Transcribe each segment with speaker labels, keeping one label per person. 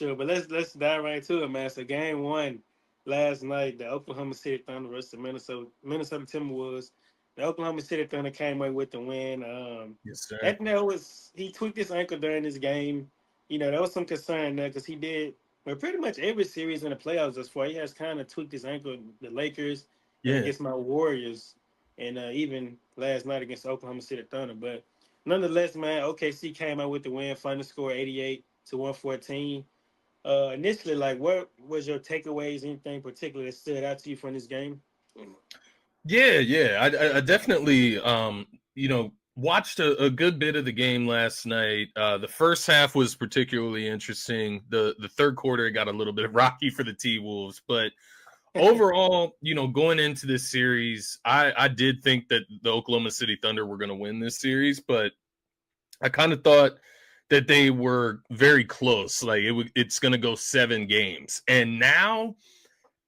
Speaker 1: sure. But let's dive right to it, man. So game one last night, the Oklahoma City Thunder versus the Minnesota Timberwolves. The Oklahoma City Thunder came away with the win.
Speaker 2: Yes, sir.
Speaker 1: That was he tweaked his ankle during this game. There was some concern there because he did well, pretty much every series in the playoffs thus far. He has kind of tweaked his ankle. The Lakers and
Speaker 2: Yeah.
Speaker 1: against my Warriors, and even last night against the Oklahoma City Thunder. But nonetheless, man, OKC came out with the win. Final score 88-114. Initially, like, what was your takeaways? Anything particular that stood out to you from this game?
Speaker 2: Yeah. I definitely, watched a good bit of the game last night. The first half was particularly interesting. The third quarter got a little bit rocky for the T-Wolves, but overall, going into this series, I did think that the Oklahoma City Thunder were going to win this series, but I kind of thought that they were very close. Like it's going to go 7 games. And now,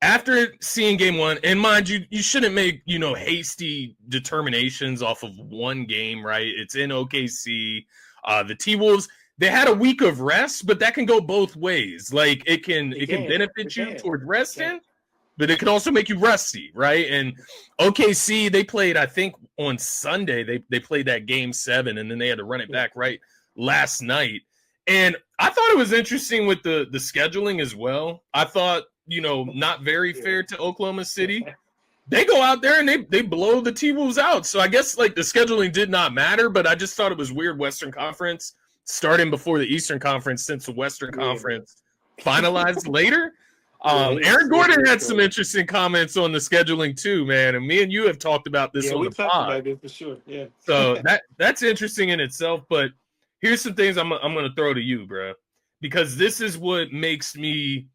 Speaker 2: after seeing game one, and mind you, you shouldn't make, hasty determinations off of one game, right? It's in OKC. The T-Wolves, they had a week of rest, but that can go both ways. Like it can benefit you toward resting, but it can also make you rusty, right? And OKC, they played, I think on Sunday, they played that game 7, and then they had to run it back right last night. And I thought it was interesting with the scheduling as well. I thought, not very fair to Oklahoma City. They go out there and they blow the T-Wolves out. So I guess like the scheduling did not matter, but I just thought it was weird Western Conference starting before the Eastern Conference since the Western Conference finalized later. Aaron Gordon had some interesting comments on the scheduling too, man. And me and you have talked about this on the pod.
Speaker 1: Talked about this for sure. Yeah.
Speaker 2: So that's interesting in itself. But here's some things I'm going to throw to you, bro, because this is what makes me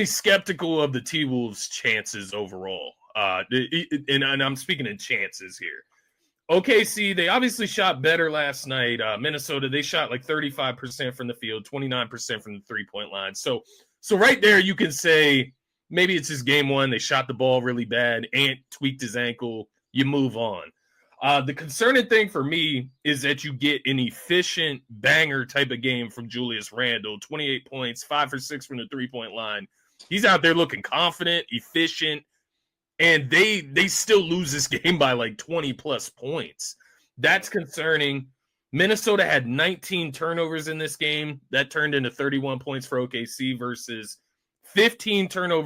Speaker 2: skeptical of the T-Wolves' chances overall. And I'm speaking in chances here. OKC, they obviously shot better last night. Minnesota, they shot like 35% from the field, 29% from the three-point line. So right there, you can say maybe it's just game one. They shot the ball really bad. Ant tweaked his ankle. You move on. The concerning thing for me is that you get an efficient banger type of game from Julius Randle, 28 points, 5 for 6 from the three-point line. He's out there looking confident, efficient, and they still lose this game by like 20-plus points. That's concerning. Minnesota had 19 turnovers in this game. That turned into 31 points for OKC versus 15 turnovers